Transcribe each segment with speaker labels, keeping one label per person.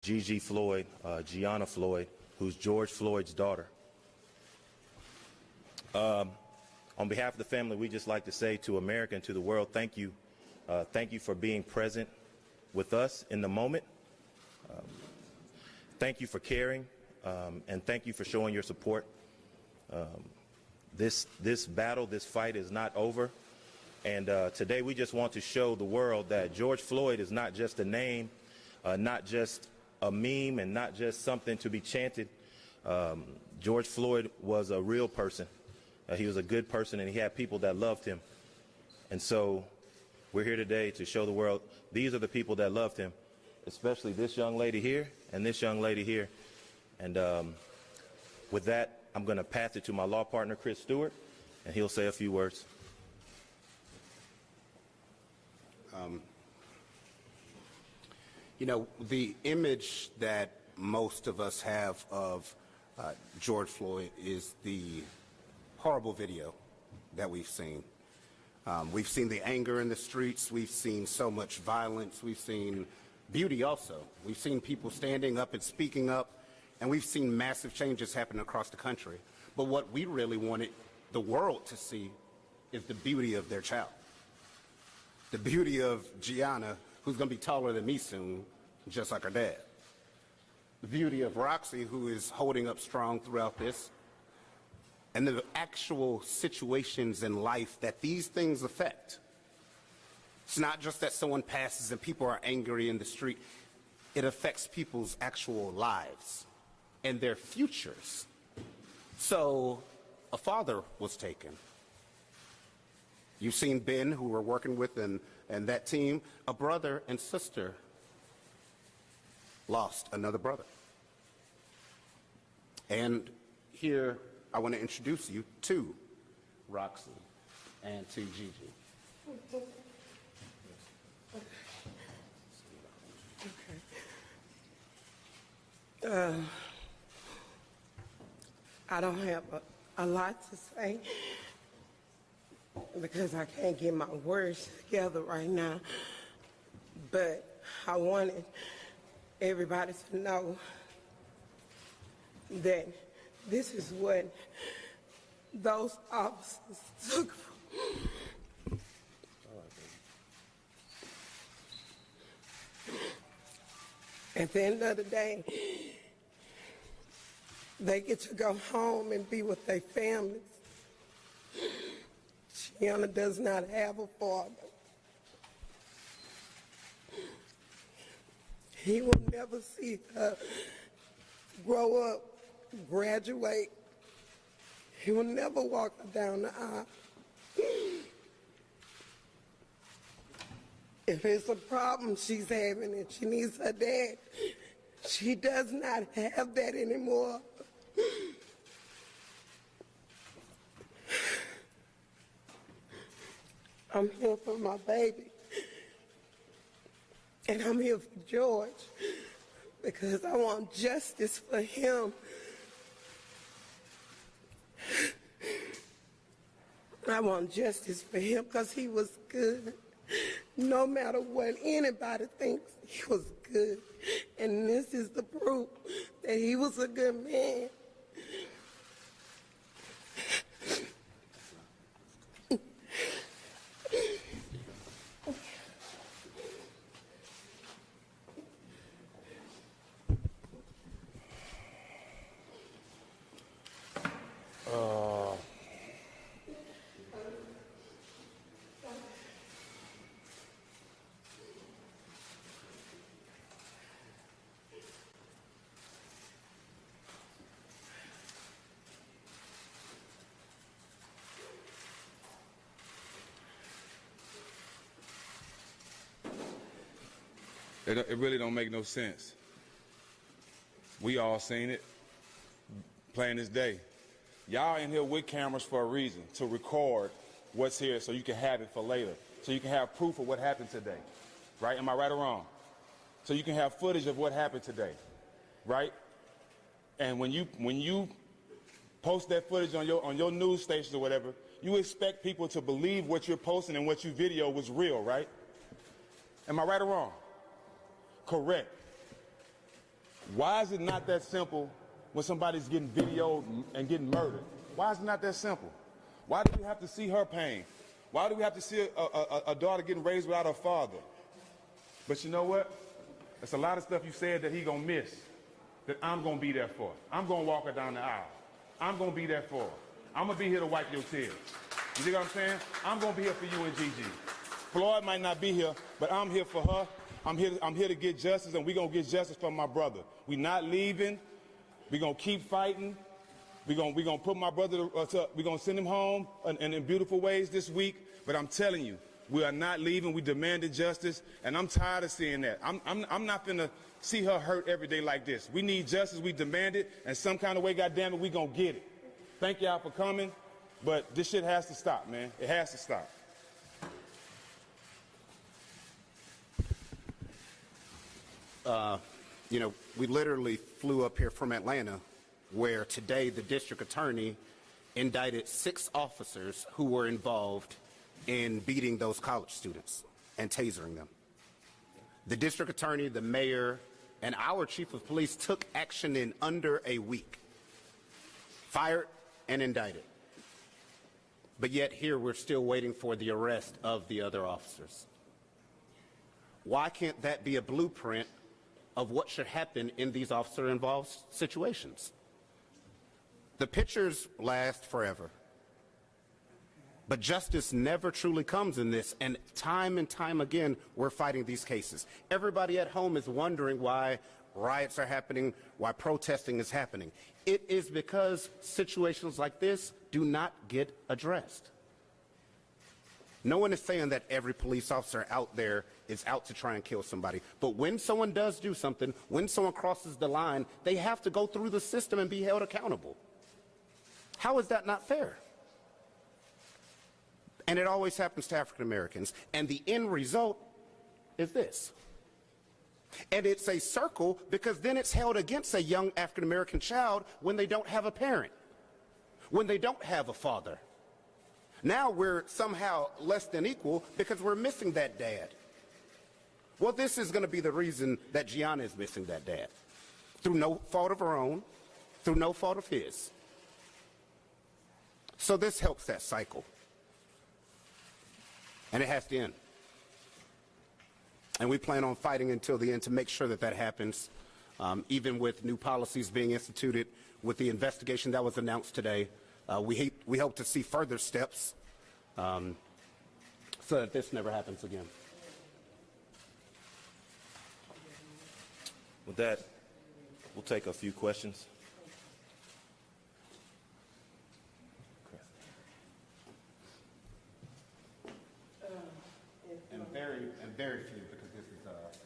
Speaker 1: Gigi Floyd, Gianna Floyd, who's George Floyd's daughter. On behalf of the family, we just like to say to America and to the world, thank you. Thank you for being present with us in the moment. Thank you for caring, and thank you for showing your support. This battle, this fight is not over. And today we just want to show the world that George Floyd is not just a name, not just a meme, and not just something to be chanted. George Floyd was a real person. He was a good person, and he had people that loved him. And so we're here today to show the world these are the people that loved him, especially this young lady here and this young lady here. And with that, I'm going to pass it to my law partner, Chris Stewart, and he'll say a few words.
Speaker 2: You know, the image that most of us have of George Floyd is the horrible video that we've seen. We've seen the anger in the streets. We've seen so much violence. We've seen beauty also. We've seen people standing up and speaking up, and we've seen massive changes happen across the country. But what we really wanted the world to see is the beauty of their child. The beauty of Gianna, who's going to be taller than me soon, just like her dad. The beauty of Roxy, who is holding up strong throughout this. And the actual situations in life that these things affect. It's not just that someone passes and people are angry in the street. It affects people's actual lives and their futures. So a father was taken. You've seen Ben, who we're working with, and that team. A brother and sister lost another brother. And here, I want to introduce you to Roxy and to Gigi.
Speaker 3: Okay. I don't have a lot to say because I can't get my words together right now, but I wanted everybody to know that this is what those officers took from. At the end of the day, they get to go home and be with their families. Gianna does not have a father. He will never see her grow up, graduate. He will never walk her down the aisle. If it's a problem she's having and she needs her dad, she does not have that anymore. I'm here for my baby. And I'm here for George because I want justice for him. I want justice for him because he was good. No matter what anybody thinks, he was good. And this is the proof that he was a good man.
Speaker 4: It really don't make no sense. We all seen it, plain as day. Y'all in here with cameras for a reason, to record what's here so you can have it for later, so you can have proof of what happened today, right? Am I right or wrong? So you can have footage of what happened today, right? And when you post that footage on your news stations or whatever, you expect people to believe what you're posting and what you video was real, right? Am I right or wrong? Correct. Why is it not that simple when somebody's getting videoed and getting murdered? Why is it not that simple? Why do we have to see her pain? Why do we have to see a daughter getting raised without her father? But you know what? There's a lot of stuff you said that he gonna miss, that I'm gonna be there for. I'm gonna walk her down the aisle. I'm gonna be there for her. I'm gonna be here to wipe your tears. You see what I'm saying? I'm gonna be here for you and Gigi. Floyd might not be here, but I'm here for her. I'm here to get justice, and we're gonna get justice for my brother. We're not leaving. We're gonna keep fighting. We're gonna put my brother we're gonna send him home in beautiful ways this week. But I'm telling you, we are not leaving. We demanded justice, and I'm tired of seeing that. I'm not gonna see her hurt every day like this. We need justice. We demand it, and some kind of way, goddamn it, we gonna get it. Thank y'all for coming, but this shit has to stop, man. It has to stop.
Speaker 2: You know, we literally flew up here from Atlanta, where today the district attorney indicted 6 officers who were involved in beating those college students and tasering them. The district attorney, the mayor, and our chief of police took action in under a week, fired and indicted. But yet here we're still waiting for the arrest of the other officers. Why can't that be a blueprint of what should happen in these officer-involved situations? The pictures last forever, but justice never truly comes in this, and time again, we're fighting these cases. Everybody at home is wondering why riots are happening, why protesting is happening. It is because situations like this do not get addressed. No one is saying that every police officer out there is out to try and kill somebody. But when someone does do something, when someone crosses the line, they have to go through the system and be held accountable. How is that not fair? And it always happens to African Americans. And the end result is this. And it's a circle, because then it's held against a young African American child when they don't have a parent, when they don't have a father. Now we're somehow less than equal because we're missing that dad. Well, this is going to be the reason that Gianna is missing that dad, through no fault of her own, through no fault of his. So this helps that cycle. And it has to end. And we plan on fighting until the end to make sure that that happens, even with new policies being instituted, with the investigation that was announced today. We hope to see further steps so that this never happens again.
Speaker 1: With that, we'll take a few questions.
Speaker 2: And very few, because this is rough.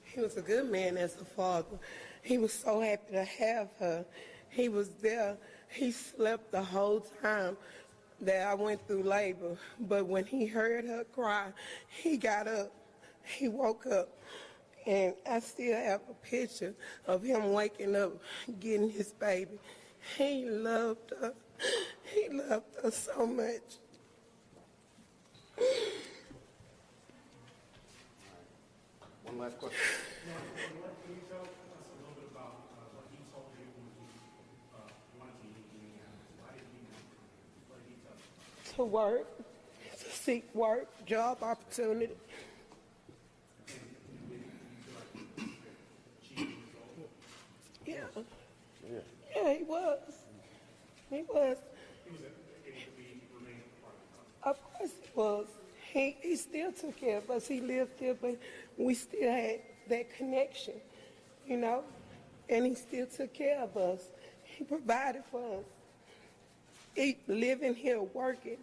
Speaker 3: He was a good man as a father. He was so happy to have her. He was there. He slept the whole time that I went through labor. But when he heard her cry, he got up. He woke up. And I still have a picture of him waking up, getting his baby. He loved her. He loved her so much.
Speaker 2: One last question.
Speaker 5: Can you tell us a little bit about what he told you when he wanted to leave Indiana? Why did he want to? What did he tell you?
Speaker 3: To work, to seek work, job opportunity. Yeah. Yeah, he was. He was. Of course he was. He still took care of us. He lived here, but we still had that connection, you know, and he still took care of us. He provided for us. Living here, working.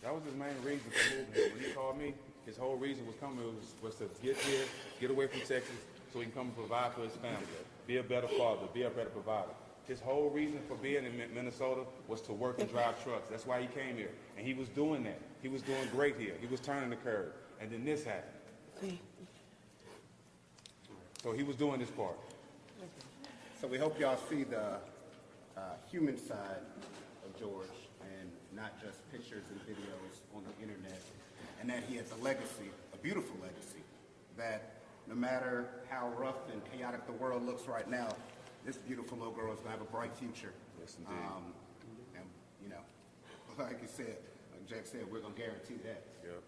Speaker 4: That was his main reason for moving here. When he called me, his whole reason was coming was to get here, get away from Texas, so he can come and provide for his family, be a better father, be a better provider. His whole reason for being in Minnesota was to work and drive trucks. That's why he came here. And he was doing that. He was doing great here. He was turning the curve. And then this happened. So he was doing his part.
Speaker 2: So we hope y'all see the human side of George and not just pictures and videos on the internet, and that he has a legacy, a beautiful legacy, that no matter how rough and chaotic the world looks right now, this beautiful little girl is going to have a bright future.
Speaker 4: Yes, indeed.
Speaker 2: And, you know, like you said, like Jack said, we're going to guarantee that.
Speaker 4: Yep.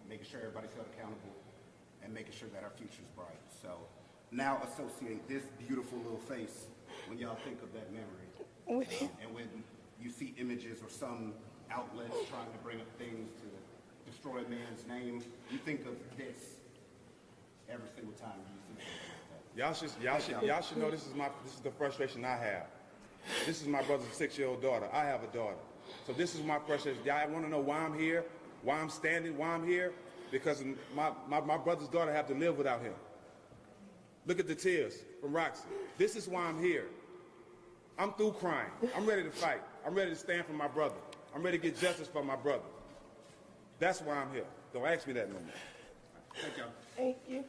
Speaker 2: Making sure everybody's held accountable and making sure that our future's bright. So now associate this beautiful little face when y'all think of that memory. And when you see images or some outlets trying to bring up things to destroy a man's name, you think of this every single time you see something like that.
Speaker 4: Y'all should know this is the frustration I have. This is my brother's 6-year-old daughter. I have a daughter. So this is my frustration. Y'all want to know why I'm here? Why I'm standing? Why I'm here? Because my brother's daughter have to live without him. Look at the tears from Roxy. This is why I'm here. I'm through crying. I'm ready to fight. I'm ready to stand for my brother. I'm ready to get justice for my brother. That's why I'm here. Don't ask me that no more.
Speaker 2: Thank y'all.
Speaker 3: Thank you.